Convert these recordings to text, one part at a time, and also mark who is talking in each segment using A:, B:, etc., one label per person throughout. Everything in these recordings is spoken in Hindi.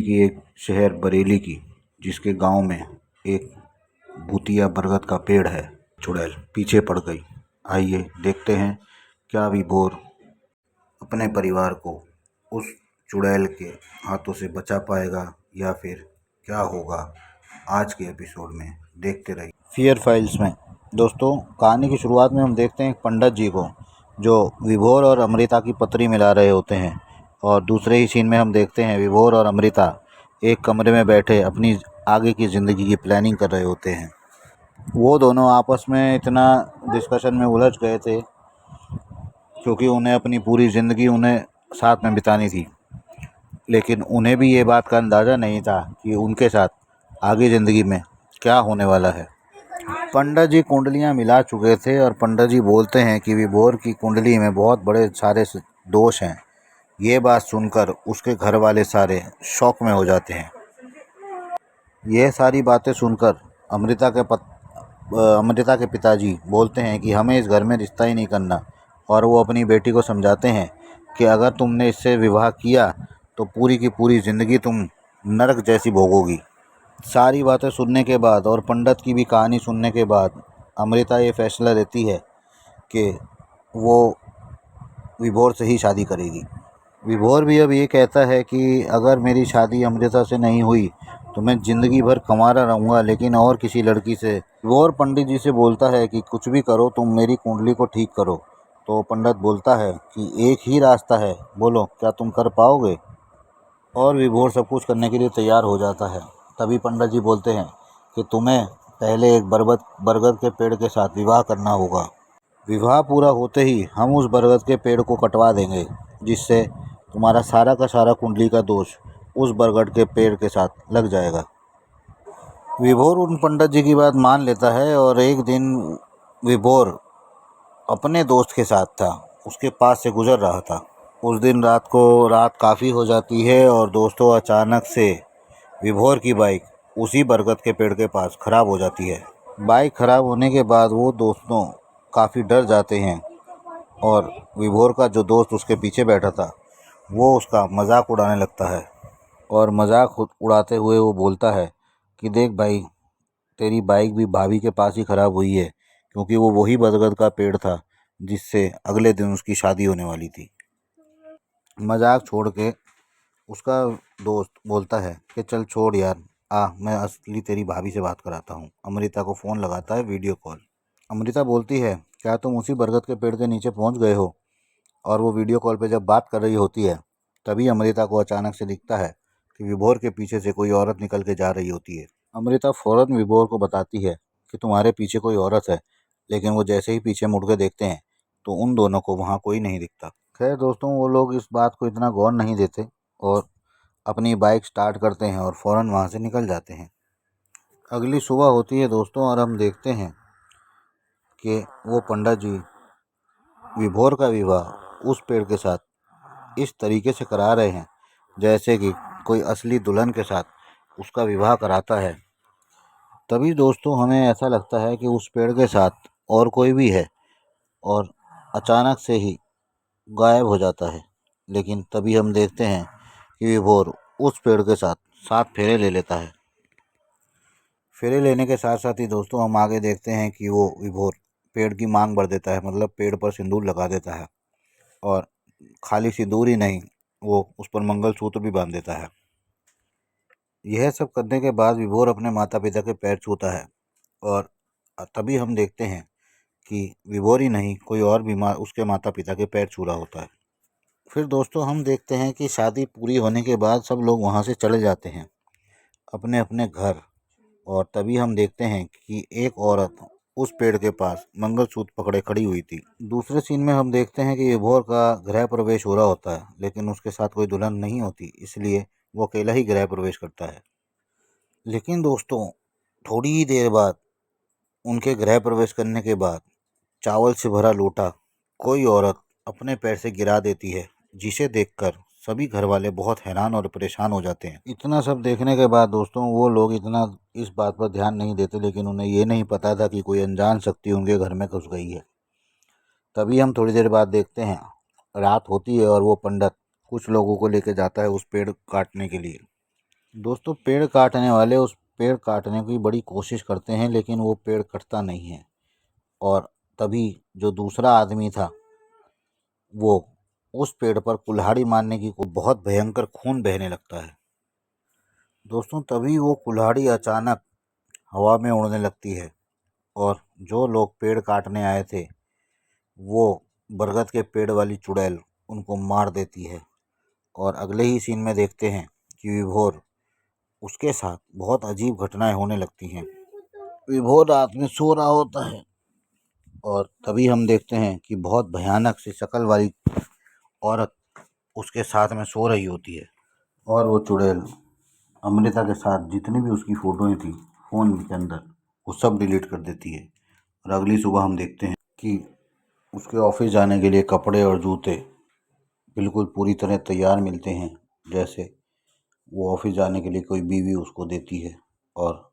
A: की एक शहर बरेली की, जिसके गांव में एक भूतिया बरगद का पेड़ है। चुड़ैल पीछे पड़ गई। आइए देखते हैं क्या विभोर अपने परिवार को उस चुड़ैल के हाथों से बचा पाएगा या फिर क्या होगा। आज के एपिसोड में देखते रहिए फियर फाइल्स में। दोस्तों, कहानी की शुरुआत में हम देखते हैं एक पंडित जी को, जो विभोर और अमृता की पत्री मिला रहे होते हैं। और दूसरे ही सीन में हम देखते हैं विभोर और अमृता एक कमरे में बैठे अपनी आगे की ज़िंदगी की प्लानिंग कर रहे होते हैं। वो दोनों आपस में इतना डिस्कशन में उलझ गए थे, क्योंकि उन्हें अपनी पूरी ज़िंदगी उन्हें साथ में बितानी थी। लेकिन उन्हें भी ये बात का अंदाज़ा नहीं था कि उनके साथ आगे ज़िंदगी में क्या होने वाला है। पंडित जी कुंडलियाँ मिला चुके थे और पंडित जी बोलते हैं कि विभोर की कुंडली में बहुत बड़े सारे दोष हैं। ये बात सुनकर उसके घर वाले सारे शॉक में हो जाते हैं। यह सारी बातें सुनकर अमृता के पिताजी बोलते हैं कि हमें इस घर में रिश्ता ही नहीं करना। और वो अपनी बेटी को समझाते हैं कि अगर तुमने इससे विवाह किया तो पूरी की पूरी ज़िंदगी तुम नरक जैसी भोगोगी। सारी बातें सुनने के बाद और पंडित की भी कहानी सुनने के बाद अमृता ये फैसला लेती है कि वो विभोर से ही शादी करेगी। विभोर भी अब ये कहता है कि अगर मेरी शादी अमृता से नहीं हुई तो मैं ज़िंदगी भर कमाता रहूँगा, लेकिन और किसी लड़की से। विभोर पंडित जी से बोलता है कि कुछ भी करो, तुम मेरी कुंडली को ठीक करो। तो पंडित बोलता है कि एक ही रास्ता है, बोलो क्या तुम कर पाओगे। और विभोर सब कुछ करने के लिए तैयार हो जाता है। तभी पंडित जी बोलते हैं कि तुम्हें पहले एक बरगद के पेड़ के साथ विवाह करना होगा। विवाह पूरा होते ही हम उस बरगद के पेड़ को कटवा देंगे, जिससे तुम्हारा सारा का सारा कुंडली का दोष उस बरगद के पेड़ के साथ लग जाएगा। विभोर उन पंडित जी की बात मान लेता है और एक दिन विभोर अपने दोस्त के साथ था, उसके पास से गुजर रहा था। उस दिन रात काफ़ी हो जाती है और दोस्तों अचानक से विभोर की बाइक उसी बरगद के पेड़ के पास ख़राब हो जाती है। बाइक ख़राब होने के बाद वो दोस्तों काफ़ी डर जाते हैं और विभोर का जो दोस्त उसके पीछे बैठा था वो उसका मजाक उड़ाने लगता है। और मजाक उड़ाते हुए वो बोलता है कि देख भाई, तेरी बाइक भी भाभी के पास ही ख़राब हुई है, क्योंकि वो वही बरगद का पेड़ था जिससे अगले दिन उसकी शादी होने वाली थी। मजाक छोड़ के उसका दोस्त बोलता है कि चल छोड़ यार, मैं असली तेरी भाभी से बात कराता हूँ। अमृता को फ़ोन लगाता है, वीडियो कॉल। अमृता बोलती है, क्या तुम उसी बरगद के पेड़ के नीचे पहुँच गए हो। और वो वीडियो कॉल पे जब बात कर रही होती है, तभी अमृता को अचानक से दिखता है कि विभोर के पीछे से कोई औरत निकल के जा रही होती है। अमृता फ़ौरन विभोर को बताती है कि तुम्हारे पीछे कोई औरत है, लेकिन वो जैसे ही पीछे मुड़ के देखते हैं तो उन दोनों को वहाँ कोई नहीं दिखता। खैर दोस्तों, वो लोग इस बात को इतना गौर नहीं देते और अपनी बाइक स्टार्ट करते हैं और फ़ौरन वहाँ से निकल जाते हैं। अगली सुबह होती है दोस्तों, और हम देखते हैं कि वो पंडित जी विभोर का विवाह उस पेड़ के साथ इस तरीके से करा रहे हैं जैसे कि कोई असली दुल्हन के साथ उसका विवाह कराता है। तभी दोस्तों हमें ऐसा लगता है कि उस पेड़ के साथ और कोई भी है, और अचानक से ही गायब हो जाता है। लेकिन तभी हम देखते हैं कि विभोर उस पेड़ के साथ 7 फेरे ले लेता है। फेरे लेने के साथ साथ ही दोस्तों हम आगे देखते हैं कि वो विभोर पेड़ की मांग भर देता है, मतलब पेड़ पर सिंदूर लगा देता है। और खाली सिंदूर ही नहीं, वो उस पर मंगलसूत्र भी बांध देता है। यह सब करने के बाद विभोर अपने माता पिता के पैर छूता है, और तभी हम देखते हैं कि विभोर ही नहीं, कोई और भी उसके माता पिता के पैर छू रहा होता है। फिर दोस्तों हम देखते हैं कि शादी पूरी होने के बाद सब लोग वहाँ से चले जाते हैं अपने अपने घर। और तभी हम देखते हैं कि एक औरत उस पेड़ के पास मंगलसूत्र पकड़े खड़ी हुई थी। दूसरे सीन में हम देखते हैं कि विभोर का गृह प्रवेश हो रहा होता है, लेकिन उसके साथ कोई दुल्हन नहीं होती, इसलिए वो अकेला ही गृह प्रवेश करता है। लेकिन दोस्तों थोड़ी ही देर बाद उनके गृह प्रवेश करने के बाद चावल से भरा लोटा कोई औरत अपने पैर से गिरा देती है, जिसे देखकर सभी घर वाले बहुत हैरान और परेशान हो जाते हैं। इतना सब देखने के बाद दोस्तों वो लोग इतना इस बात पर ध्यान नहीं देते, लेकिन उन्हें ये नहीं पता था कि कोई अनजान शक्ति उनके घर में घुस गई है। तभी हम थोड़ी देर बाद देखते हैं, रात होती है और वो पंडित कुछ लोगों को लेकर जाता है उस पेड़ काटने के लिए। दोस्तों, पेड़ काटने वाले उस पेड़ काटने की बड़ी कोशिश करते हैं, लेकिन वो पेड़ कटता नहीं है। और तभी जो दूसरा आदमी था, वो उस पेड़ पर कुल्हाड़ी मारने की को बहुत भयंकर खून बहने लगता है। दोस्तों, तभी वो कुल्हाड़ी अचानक हवा में उड़ने लगती है और जो लोग पेड़ काटने आए थे, वो बरगद के पेड़ वाली चुड़ैल उनको मार देती है। और अगले ही सीन में देखते हैं कि विभोर उसके साथ बहुत अजीब घटनाएं होने लगती हैं। विभोर रात में सो रहा होता है और तभी हम देखते हैं कि बहुत भयानक सी शक्ल वाली औरत उसके साथ में सो रही होती है। और वो चुड़ैल अमृता के साथ जितनी भी उसकी फ़ोटोएं थी फ़ोन के अंदर, वो सब डिलीट कर देती है। और अगली सुबह हम देखते हैं कि उसके ऑफिस जाने के लिए कपड़े और जूते बिल्कुल पूरी तरह तैयार मिलते हैं, जैसे वो ऑफिस जाने के लिए कोई बीवी उसको देती है। और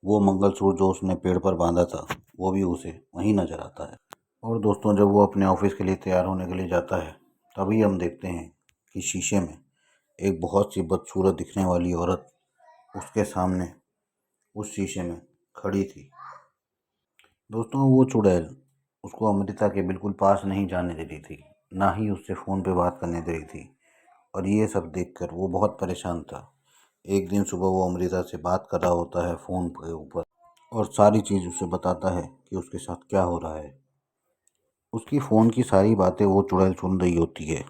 A: वो मंगलसूत्र जो उसने पेड़ पर बांधा था, वो भी उसे वहीं नजर आता है। और दोस्तों, जब वो अपने ऑफिस के लिए तैयार होने के लिए जाता है, तभी हम देखते हैं कि शीशे में एक बहुत सी बदसूरत दिखने वाली औरत उसके सामने उस शीशे में खड़ी थी। दोस्तों, वो चुड़ैल उसको अमृता के बिल्कुल पास नहीं जाने दे रही थी, ना ही उससे फ़ोन पे बात करने दे रही थी। और ये सब देखकर वो बहुत परेशान था। एक दिन सुबह वो अमृता से बात कर रहा होता है फ़ोन के ऊपर, और सारी चीज़ उसे बताता है कि उसके साथ क्या हो रहा है। उसकी फ़ोन की सारी बातें वो चुड़ैल सुन रही होती है।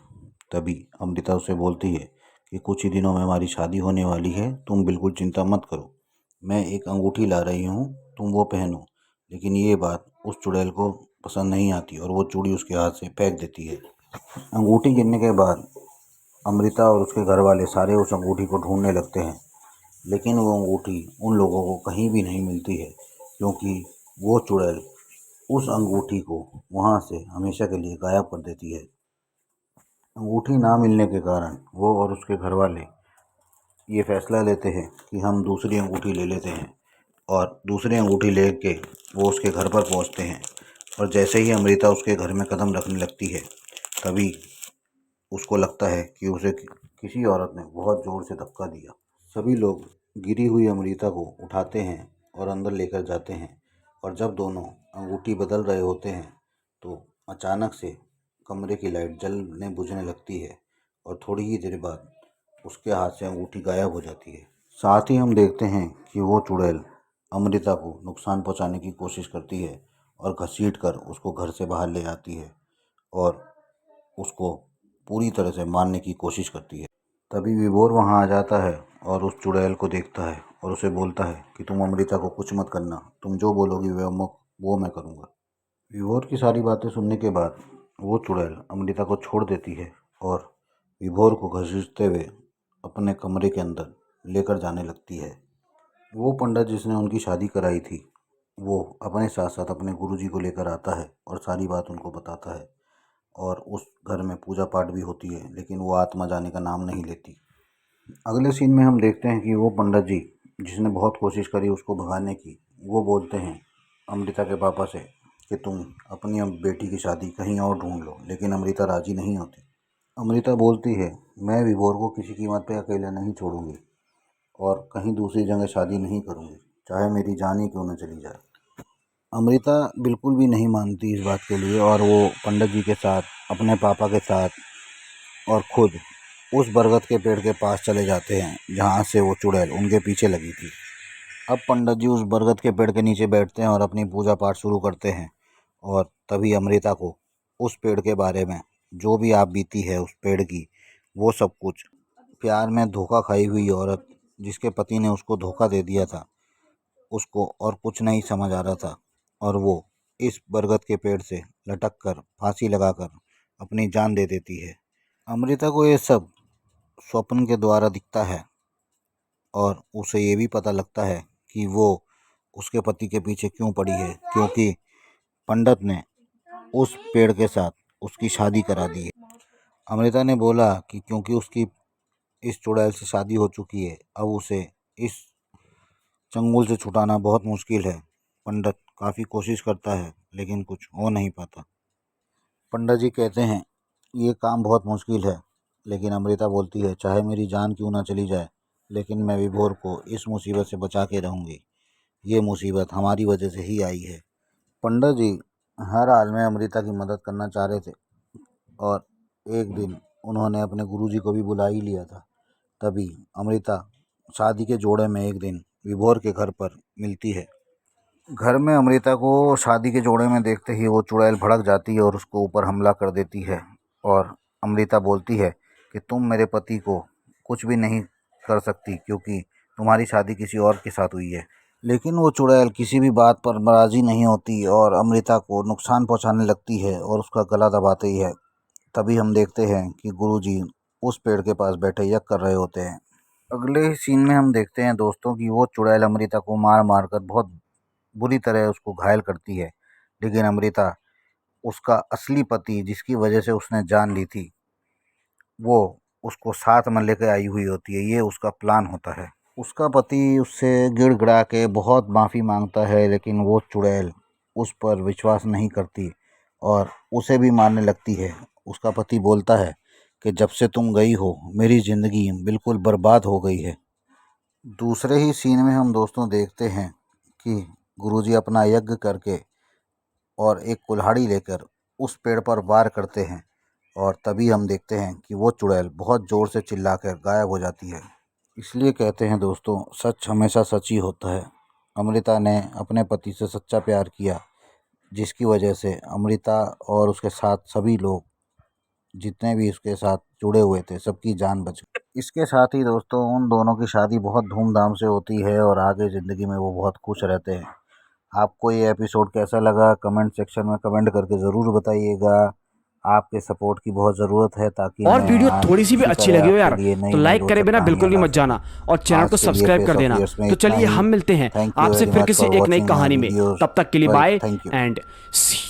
A: तभी अमृता उसे बोलती है कि कुछ ही दिनों में हमारी शादी होने वाली है, तुम बिल्कुल चिंता मत करो। मैं एक अंगूठी ला रही हूँ, तुम वो पहनो। लेकिन ये बात उस चुड़ैल को पसंद नहीं आती और वो चूड़ी उसके हाथ से फेंक देती है। अंगूठी गिरने के बाद अमृता और उसके घर वाले सारे उस अंगूठी को ढूंढने लगते हैं, लेकिन वो अंगूठी उन लोगों को कहीं भी नहीं मिलती है, क्योंकि वो चुड़ैल उस अंगूठी को वहाँ से हमेशा के लिए गायब कर देती है। अंगूठी ना मिलने के कारण वो और उसके घर वाले ये फैसला लेते हैं कि हम दूसरी अंगूठी ले लेते हैं। और दूसरी अंगूठी लेके वो उसके घर पर पहुंचते हैं। और जैसे ही अमृता उसके घर में कदम रखने लगती है, तभी उसको लगता है कि उसे किसी औरत ने बहुत ज़ोर से धक्का दिया। सभी लोग गिरी हुई अमृता को उठाते हैं और अंदर लेकर जाते हैं। और जब दोनों अंगूठी बदल रहे होते हैं, तो अचानक से कमरे की लाइट जलने बुझने लगती है और थोड़ी ही देर बाद उसके हाथ से अंगूठी गायब हो जाती है। साथ ही हम देखते हैं कि वो चुड़ैल अमृता को नुकसान पहुंचाने की कोशिश करती है और घसीट कर उसको घर से बाहर ले आती है और उसको पूरी तरह से मारने की कोशिश करती है। तभी विभोर वहां आ जाता है और उस चुड़ैल को देखता है और उसे बोलता है कि तुम अमृता को कुछ मत करना, तुम जो बोलोगी वो मैं करूँगा। विभोर की सारी बातें सुनने के बाद वो चुड़ैल अमृता को छोड़ देती है और विभोर को घसीटते हुए अपने कमरे के अंदर लेकर जाने लगती है। वो पंडित जिसने उनकी शादी कराई थी, वो अपने साथ साथ अपने गुरुजी को लेकर आता है और सारी बात उनको बताता है। और उस घर में पूजा पाठ भी होती है, लेकिन वो आत्मा जाने का नाम नहीं लेती। अगले सीन में हम देखते हैं कि वो पंडित जी जिसने बहुत कोशिश करी उसको भगाने की, वो बोलते हैं अमृता के पापा से कि तुम अपनी बेटी की शादी कहीं और ढूंढ लो, लेकिन अमृता राजी नहीं होती। अमृता बोलती है, मैं विभोर को किसी कीमत पे अकेला नहीं छोड़ूंगी और कहीं दूसरी जगह शादी नहीं करूंगी, चाहे मेरी जान ही क्यों न चली जाए। अमृता बिल्कुल भी नहीं मानती इस बात के लिए और वो पंडित जी के साथ, अपने पापा के साथ और खुद उस बरगद के पेड़ के पास चले जाते हैं जहाँ से वो चुड़ैल उनके पीछे लगी थी। अब पंडित जी उस बरगद के पेड़ के नीचे बैठते हैं और अपनी पूजा पाठ शुरू करते हैं। और तभी अमृता को उस पेड़ के बारे में जो भी आप बीती है उस पेड़ की, वो सब कुछ, प्यार में धोखा खाई हुई औरत जिसके पति ने उसको धोखा दे दिया था, उसको और कुछ नहीं समझ आ रहा था और वो इस बरगद के पेड़ से लटक कर फांसी लगाकर अपनी जान दे देती है। अमृता को ये सब स्वप्न के द्वारा दिखता है और उसे ये भी पता लगता है कि वो उसके पति के पीछे क्यों पड़ी है, क्योंकि पंडित ने उस पेड़ के साथ उसकी शादी करा दी है। अमृता ने बोला कि क्योंकि उसकी इस चुड़ैल से शादी हो चुकी है, अब उसे इस चंगुल से छुटाना बहुत मुश्किल है। पंडित काफ़ी कोशिश करता है लेकिन कुछ हो नहीं पाता। पंडित जी कहते हैं ये काम बहुत मुश्किल है, लेकिन अमृता बोलती है चाहे मेरी जान क्यों ना चली जाए, लेकिन मैं विभोर को इस मुसीबत से बचा के रहूँगी। ये मुसीबत हमारी वजह से ही आई है। पंडित जी हर हाल में अमृता की मदद करना चाह रहे थे और एक दिन उन्होंने अपने गुरुजी को भी बुला ही लिया था। तभी अमृता शादी के जोड़े में एक दिन विभोर के घर पर मिलती है। घर में अमृता को शादी के जोड़े में देखते ही वो चुड़ैल भड़क जाती है और उसको ऊपर हमला कर देती है और अमृता बोलती है कि तुम मेरे पति को कुछ भी नहीं कर सकती क्योंकि तुम्हारी शादी किसी और के साथ हुई है। लेकिन वो चुड़ैल किसी भी बात पर राज़ी नहीं होती और अमृता को नुकसान पहुंचाने लगती है और उसका गला दबाती है। तभी हम देखते हैं कि गुरुजी उस पेड़ के पास बैठे यज्ञ कर रहे होते हैं। अगले सीन में हम देखते हैं दोस्तों कि वो चुड़ैल अमृता को मार मार कर बहुत बुरी तरह उसको घायल करती है। लेकिन अमृता उसका असली पति जिसकी वजह से उसने जान ली थी वो उसको साथ में लेकर आई हुई होती है। ये उसका प्लान होता है। उसका पति उससे गिड़गिड़ा के बहुत माफ़ी मांगता है लेकिन वो चुड़ैल उस पर विश्वास नहीं करती और उसे भी मारने लगती है। उसका पति बोलता है कि जब से तुम गई हो मेरी ज़िंदगी बिल्कुल बर्बाद हो गई है। दूसरे ही सीन में हम दोस्तों देखते हैं कि गुरुजी अपना यज्ञ करके और एक कुल्हाड़ी लेकर उस पेड़ पर वार करते हैं और तभी हम देखते हैं कि वो चुड़ैल बहुत ज़ोर से चिल्लाकर गायब हो जाती है। इसलिए कहते हैं दोस्तों सच हमेशा सच ही होता है। अमृता ने अपने पति से सच्चा प्यार किया जिसकी वजह से अमृता और उसके साथ सभी लोग जितने भी उसके साथ जुड़े हुए थे सबकी जान बच गई। इसके साथ ही दोस्तों उन दोनों की शादी बहुत धूमधाम से होती है और आगे ज़िंदगी में वो बहुत खुश रहते हैं। आपको ये एपिसोड कैसा लगा कमेंट सेक्शन में कमेंट करके ज़रूर बताइएगा। आपके सपोर्ट की बहुत ज़रूरत है ताकि
B: और
A: मैं
B: वीडियो थोड़ी सी भी
A: इसी
B: अच्छी
A: तरह
B: लगी हो
A: आपके
B: यार
A: लिए नई
B: तो
A: नई
B: लाइक करे
A: रोचक
B: बिना बिल्कुल भी
A: कहानियाँ
B: मत
A: लाता हूँ।
B: जाना और चैनल
A: आज
B: को
A: के लिए
B: सब्सक्राइब
A: फेस
B: कर
A: ऑफ
B: देना।
A: ईयर्स में
B: तो
A: इतना
B: चलिए
A: ही।
B: हम मिलते हैं
A: थैंक यू
B: आपसे
A: वेरी
B: फिर
A: मच
B: किसी
A: फॉर
B: एक नई
A: वॉचिंग माय
B: कहानी में।
A: वीडियोस।
B: तब तक के लिए
A: bye.
B: Bye
A: thank you.
B: And C